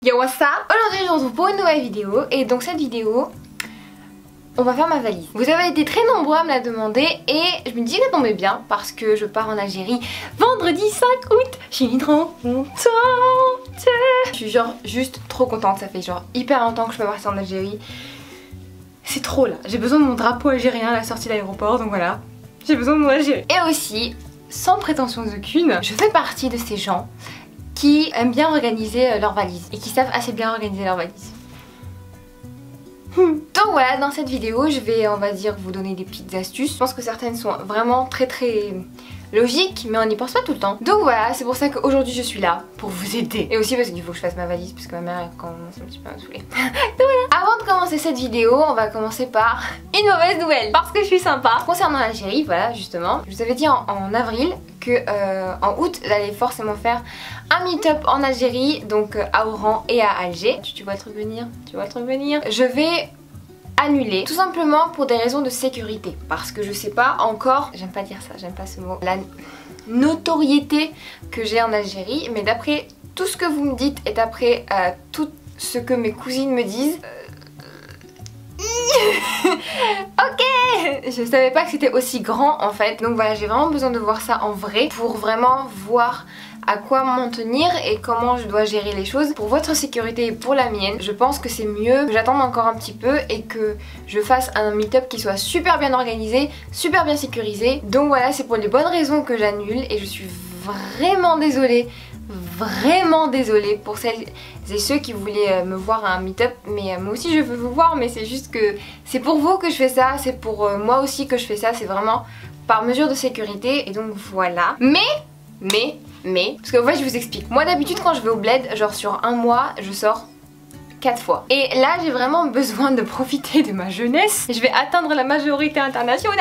Yo what's up? Aujourd'hui je vous retrouve pour une nouvelle vidéo et donc cette vidéo on va faire ma valise. Vous avez été très nombreux à me la demander et je me dis que ça tombait bien parce que je pars en Algérie vendredi 5 août. Je suis trop contente. Je suis genre juste trop contente, ça fait genre hyper longtemps que je peux partir en Algérie. C'est trop là, j'ai besoin de mon drapeau algérien à la sortie de l'aéroport donc voilà, j'ai besoin de mon Algérie. Et aussi, sans prétention aucune, je fais partie de ces gens qui aiment bien organiser leurs valises et qui savent assez bien organiser leurs valises. Donc voilà, dans cette vidéo je vais on va dire vous donner des petites astuces. Je pense que certaines sont vraiment très logiques mais on n'y pense pas tout le temps. Donc voilà, c'est pour ça qu'aujourd'hui je suis là pour vous aider. Et aussi parce qu'il faut que je fasse ma valise parce que ma mère elle commence un petit peu à me saouler. Donc voilà. Avant de commencer cette vidéo, on va commencer par une mauvaise nouvelle parce que je suis sympa. Concernant l'Algérie, voilà justement, je vous avais dit en avril que en août j'allais forcément faire un meet-up en Algérie, donc à Oran et à Alger. Tu vois le truc venir? Tu vois le truc venir? Je vais annuler, tout simplement pour des raisons de sécurité, parce que je sais pas encore, j'aime pas dire ça, j'aime pas ce mot, la notoriété que j'ai en Algérie, mais d'après tout ce que vous me dites et d'après tout ce que mes cousines me disent, ok, je savais pas que c'était aussi grand en fait, donc voilà, j'ai vraiment besoin de voir ça en vrai pour vraiment voir à quoi m'en tenir et comment je dois gérer les choses pour votre sécurité et pour la mienne. Je pense que c'est mieux que j'attende encore un petit peu et que je fasse un meet-up qui soit super bien organisé, super bien sécurisé. Donc voilà, c'est pour les bonnes raisons que j'annule et je suis vraiment désolée pour celles et ceux qui voulaient me voir à un meet-up, mais moi aussi je veux vous voir, mais c'est juste que c'est pour vous que je fais ça, c'est pour moi aussi que je fais ça, c'est vraiment par mesure de sécurité et donc voilà. Mais, parce que en fait je vous explique, moi d'habitude quand je vais au bled, genre sur un mois, je sors 4 fois. Et là j'ai vraiment besoin de profiter de ma jeunesse. Je vais atteindre la majorité internationale.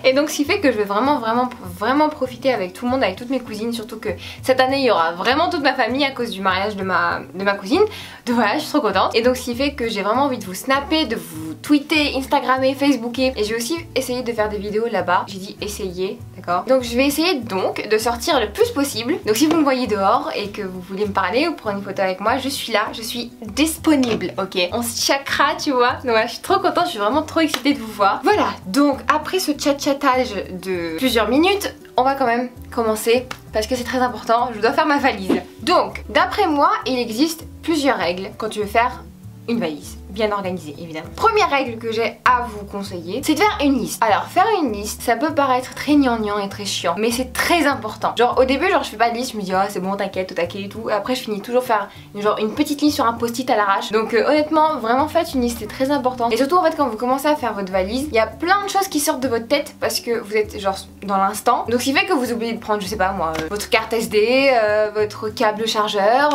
Et donc ce qui fait que je vais vraiment profiter avec tout le monde, avec toutes mes cousines. Surtout que cette année il y aura vraiment toute ma famille à cause du mariage de ma cousine. Donc voilà, je suis trop contente. Et donc ce qui fait que j'ai vraiment envie de vous snapper, de vous tweeter, instagrammer, facebooker. Et j'ai aussi essayé de faire des vidéos là-bas. J'ai dit essayer, d'accord. Donc je vais essayer donc de sortir le plus possible. Donc si vous me voyez dehors et que vous voulez me parler ou prendre une photo avec moi, je suis là, je suis disponible. Ok, on se chakra tu vois. Donc voilà, je suis trop contente, je suis vraiment trop excitée de vous voir. Voilà, donc après ce chat-chatage de plusieurs minutes, on va quand même commencer parce que c'est très important, je dois faire ma valise. Donc, d'après moi, il existe plusieurs règles quand tu veux faire une valise bien organisée évidemment. Première règle que j'ai à vous conseiller, c'est de faire une liste. Alors faire une liste, ça peut paraître très gnangnan et très chiant, mais c'est très important. Genre au début genre je fais pas de liste, je me dis oh c'est bon t'inquiète, au taquet et tout. Et après je finis toujours faire une petite liste sur un post-it à l'arrache. Donc honnêtement vraiment faites une liste, c'est très important. Et surtout en fait quand vous commencez à faire votre valise, il y a plein de choses qui sortent de votre tête parce que vous êtes genre dans l'instant. Donc ce qui fait que vous oubliez de prendre je sais pas moi votre carte SD, votre câble chargeur,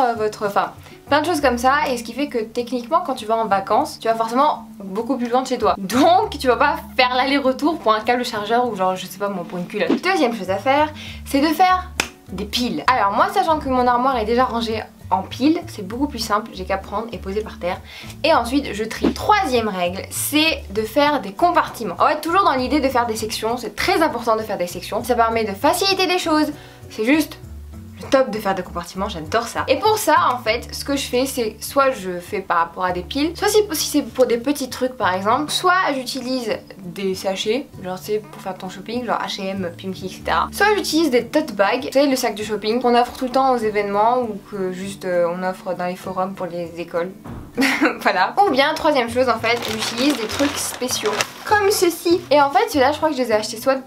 plein de choses comme ça, et ce qui fait que techniquement quand tu vas en vacances, tu vas forcément beaucoup plus loin de chez toi. Donc tu vas pas faire l'aller-retour pour un câble chargeur ou genre je sais pas moi pour une culotte. Deuxième chose à faire, c'est de faire des piles. Alors moi sachant que mon armoire est déjà rangée en piles, c'est beaucoup plus simple, j'ai qu'à prendre et poser par terre. Et ensuite je trie. Troisième règle, c'est de faire des compartiments. En fait toujours dans l'idée de faire des sections, c'est très important de faire des sections. Ça permet de faciliter des choses, c'est juste top de faire des compartiments, j'adore ça. Et pour ça en fait ce que je fais c'est soit je fais par rapport à des piles, soit si c'est pour des petits trucs par exemple, soit j'utilise des sachets, genre c'est pour faire ton shopping, genre H&M, Pimki etc. Soit j'utilise des tote bags, vous savez le sac de shopping qu'on offre tout le temps aux événements ou que juste on offre dans les forums pour les écoles. Voilà. Ou bien troisième chose en fait, j'utilise des trucs spéciaux comme ceci. Et en fait ceux-là je crois que je les ai achetés soit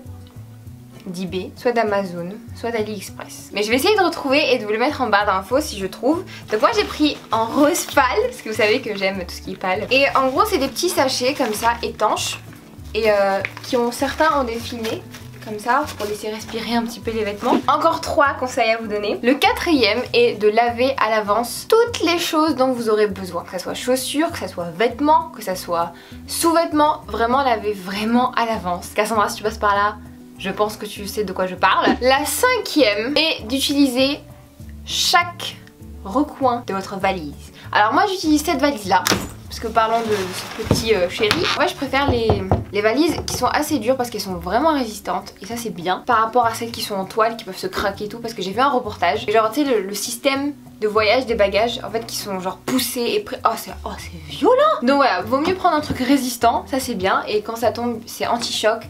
d'eBay, soit d'Amazon, soit d'AliExpress. Mais je vais essayer de retrouver et de vous le mettre en barre d'infos si je trouve. Donc moi j'ai pris en rose pâle, parce que vous savez que j'aime tout ce qui est pâle. Et en gros c'est des petits sachets comme ça, étanches, et certains ont des filets comme ça pour laisser respirer un petit peu les vêtements. Encore 3 conseils à vous donner. Le quatrième est de laver à l'avance toutes les choses dont vous aurez besoin. Que ça soit chaussures, que ça soit vêtements, que ça soit sous-vêtements. Vraiment laver vraiment à l'avance. Cassandra si tu passes par là, je pense que tu sais de quoi je parle. La cinquième est d'utiliser chaque recoin de votre valise. Alors moi j'utilise cette valise là, parce que parlons de ce petit chéri. Moi je préfère les valises qui sont assez dures parce qu'elles sont vraiment résistantes. Et ça c'est bien par rapport à celles qui sont en toile, qui peuvent se craquer et tout. Parce que j'ai vu un reportage. Et genre tu sais le système de voyage, des bagages en fait qui sont genre poussés et prêts. Oh c'est violent. Donc voilà, vaut mieux prendre un truc résistant, ça c'est bien, et quand ça tombe c'est anti-choc.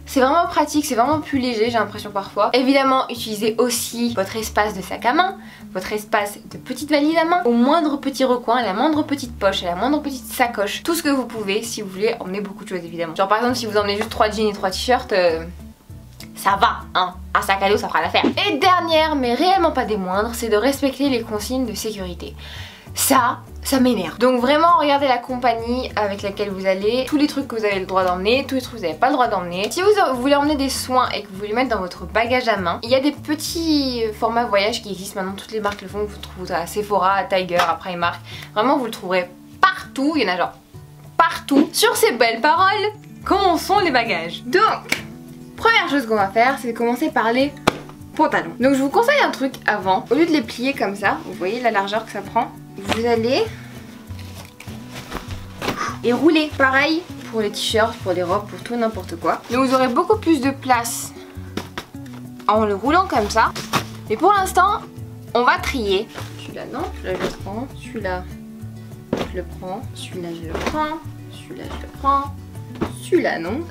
C'est vraiment pratique, c'est vraiment plus léger, j'ai l'impression parfois. Évidemment, utilisez aussi votre espace de sac à main, votre espace de petite valise à main, au moindre petit recoin, à la moindre petite poche, à la moindre petite sacoche, tout ce que vous pouvez si vous voulez emmener beaucoup de choses évidemment. Genre par exemple si vous emmenez juste 3 jeans et 3 t-shirts, ça va, hein, un sac à dos ça fera l'affaire. Et dernière, mais réellement pas des moindres, c'est de respecter les consignes de sécurité. Ça m'énerve. Donc vraiment regardez la compagnie avec laquelle vous allez, tous les trucs que vous avez le droit d'emmener, tous les trucs que vous n'avez pas le droit d'emmener. Si vous voulez emmener des soins et que vous voulez mettre dans votre bagage à main, il y a des petits formats voyage qui existent maintenant, toutes les marques le font, vous trouvez à Sephora, à Tiger, à Primark. Vraiment vous le trouverez partout, il y en a genre partout. Sur ces belles paroles, commençons les bagages. Donc, première chose qu'on va faire, c'est de commencer par les pantalons. Donc je vous conseille un truc avant, au lieu de les plier comme ça, vous voyez la largeur que ça prend, vous allez et rouler. Pareil pour les t-shirts, pour les robes, pour tout n'importe quoi. Donc vous aurez beaucoup plus de place en le roulant comme ça. Mais pour l'instant, on va trier. Celui-là non, celui-là je le prends, celui-là je le prends, celui-là je le prends, celui-là je le prends, celui-là non.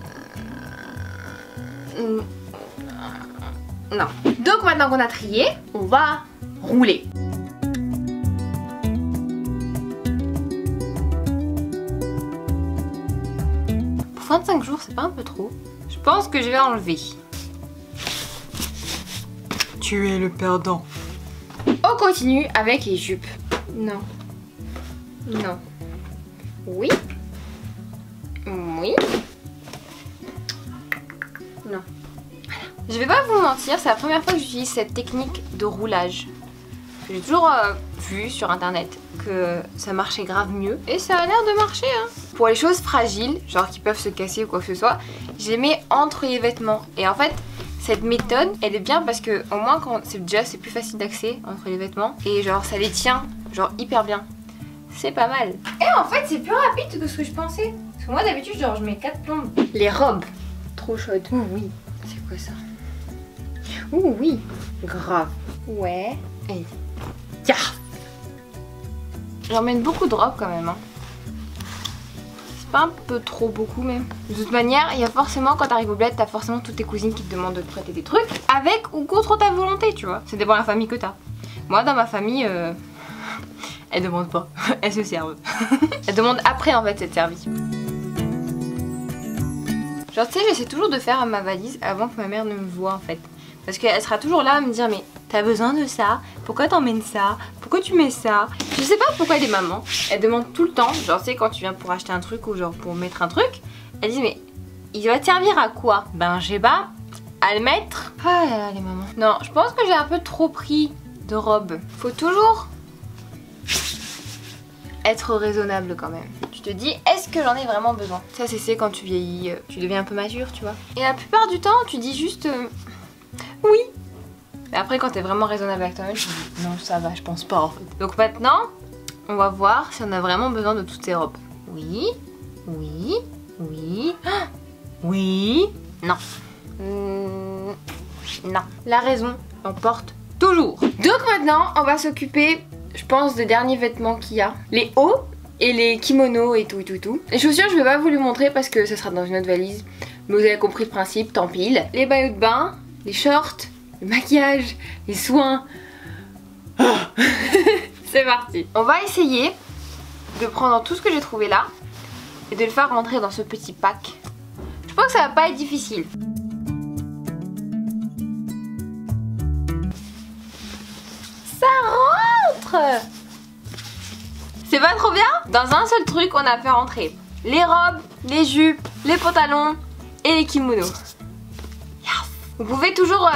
Non. Donc maintenant qu'on a trié, on va rouler. Pour 25 jours, c'est pas un peu trop? Je pense que je vais enlever. Tu es le perdant. On continue avec les jupes. Non. Non. Oui. Oui. Non. Je vais pas vous mentir, c'est la première fois que j'utilise cette technique de roulage. J'ai toujours vu sur internet que ça marchait grave mieux. Et ça a l'air de marcher hein. Pour les choses fragiles, genre qui peuvent se casser ou quoi que ce soit, je les mets entre les vêtements. Et en fait, cette méthode, elle est bien parce que au moins quand c'est plus facile d'accès entre les vêtements. Et genre ça les tient genre hyper bien. C'est pas mal. Et en fait c'est plus rapide que ce que je pensais. Parce que moi d'habitude genre je mets 4 plombes. Les robes, trop chaudes. Oh oui, c'est quoi ça? Oh oui, grave. Ouais. Et j'emmène beaucoup de robes quand même. Hein. C'est pas un peu trop beaucoup même. De toute manière, il y a forcément, quand t'arrives au bled, t'as forcément toutes tes cousines qui te demandent de te prêter des trucs. Avec ou contre ta volonté, tu vois. Ça dépend de la famille que t'as. Moi, dans ma famille, elles demandent pas. Elles se servent. Elles demandent après en fait, cette service. Genre, tu sais, j'essaie toujours de faire ma valise avant que ma mère ne me voie en fait. Parce qu'elle sera toujours là à me dire mais t'as besoin de ça? Pourquoi t'emmènes ça? Pourquoi tu mets ça? Je sais pas pourquoi les mamans, elles demandent tout le temps, genre tu sais quand tu viens pour acheter un truc ou genre pour mettre un truc, elles disent mais il va te servir à quoi? Ben je sais pas, à le mettre. Ah là là les mamans. Non, je pense que j'ai un peu trop pris de robes. Faut toujours être raisonnable quand même. Tu te dis est-ce que j'en ai vraiment besoin? Ça c'est quand tu vieillis, tu deviens un peu mature tu vois. Et la plupart du temps tu dis juste oui. Mais après quand t'es vraiment raisonnable avec toi-même, tu dis non ça va, je pense pas en fait. Donc maintenant, on va voir si on a vraiment besoin de toutes ces robes. Oui, oui, oui, oui, non. Non. La raison l'emporte toujours. Donc maintenant, on va s'occuper, je pense, des derniers vêtements qu'il y a. Les hauts et les kimonos et tout. Les chaussures, je vais pas vous les montrer parce que ça sera dans une autre valise. Mais vous avez compris le principe, tant pis. Les maillots de bain, les shorts, le maquillage, les soins. C'est parti. On va essayer de prendre tout ce que j'ai trouvé là et de le faire rentrer dans ce petit pack. Je pense que ça va pas être difficile. Ça rentre! C'est pas trop bien? Dans un seul truc, on a fait rentrer les robes, les jupes, les pantalons et les kimonos. Vous pouvez toujours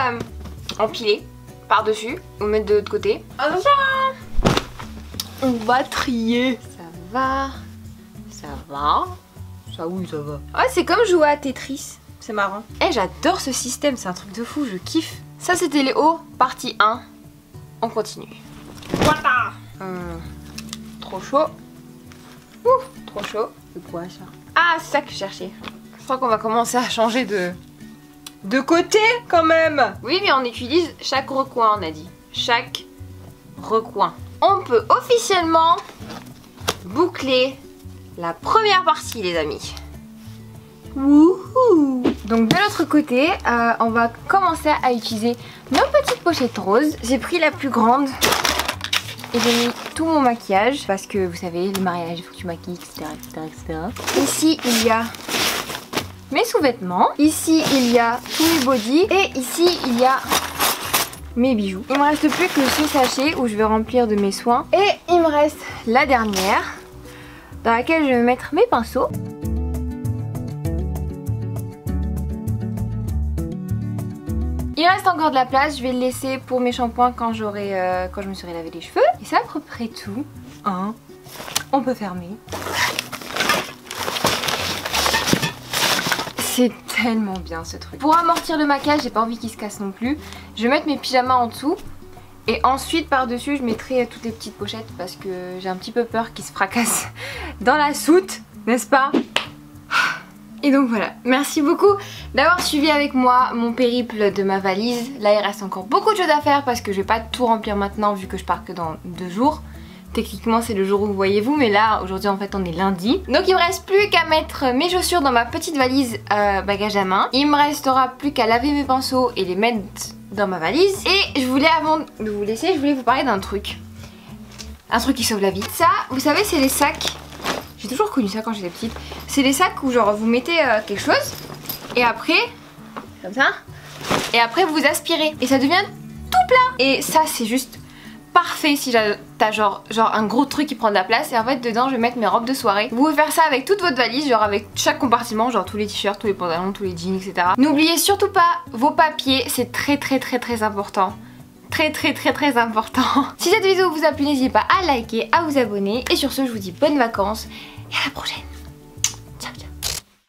empiler par-dessus ou mettre de l'autre côté. Attention! On va trier. Ça va. Ça va. Ça oui, ça va. Ouais, c'est comme jouer à Tetris. C'est marrant. Eh, j'adore ce système, c'est un truc de fou, je kiffe. Ça, c'était les hauts, partie 1. On continue. Voilà. Trop chaud. Ouh, trop chaud. C'est quoi ça? Ah, c'est ça que je cherchais. Je crois qu'on va commencer à changer de côté quand même. Oui mais on utilise chaque recoin on a dit. Chaque recoin. on peut officiellement boucler la première partie les amis. Wouhou! Donc de l'autre côté, on va commencer à utiliser nos petites pochettes roses. J'ai pris la plus grande et j'ai mis tout mon maquillage parce que vous savez, le mariage, il faut que tu maquilles, etc., etc., etc. Ici, il y a mes sous-vêtements. Ici, il y a tous mes bodys. Et ici, il y a mes bijoux. Il me reste plus que ce sachet où je vais remplir de mes soins. Et il me reste la dernière dans laquelle je vais mettre mes pinceaux. Il reste encore de la place, je vais le laisser pour mes shampoings quand je me serai lavé les cheveux. Et c'est à peu près tout. Hein, on peut fermer. C'est tellement bien ce truc. Pour amortir le maquillage, j'ai pas envie qu'il se casse non plus. Je vais mettre mes pyjamas en dessous. Et ensuite par dessus je mettrai toutes les petites pochettes parce que j'ai un petit peu peur qu'ils se fracassent dans la soute, n'est-ce pas? Et donc voilà, merci beaucoup d'avoir suivi avec moi mon périple de ma valise. Là il reste encore beaucoup de choses à faire parce que je vais pas tout remplir maintenant vu que je pars que dans 2 jours. Techniquement c'est le jour où vous voyez vous, mais là aujourd'hui en fait on est lundi. Donc il me reste plus qu'à mettre mes chaussures dans ma petite valise bagage à main. Il me restera plus qu'à laver mes pinceaux et les mettre dans ma valise. Et je voulais, avant de vous laisser, je voulais vous parler d'un truc. Un truc qui sauve la vie. Ça, vous savez, c'est les sacs. J'ai toujours connu ça quand j'étais petite. C'est les sacs où genre vous mettez quelque chose et après, comme ça, et après vous aspirez et ça devient tout plat. Et ça c'est juste parfait si t'as genre un gros truc qui prend de la place. Et en fait dedans je vais mettre mes robes de soirée. Vous pouvez faire ça avec toute votre valise, genre avec chaque compartiment, genre tous les t-shirts, tous les pantalons, tous les jeans, etc. N'oubliez surtout pas vos papiers, c'est très important. Très important. Si cette vidéo vous a plu, n'hésitez pas à liker, à vous abonner. Et sur ce, je vous dis bonnes vacances et à la prochaine.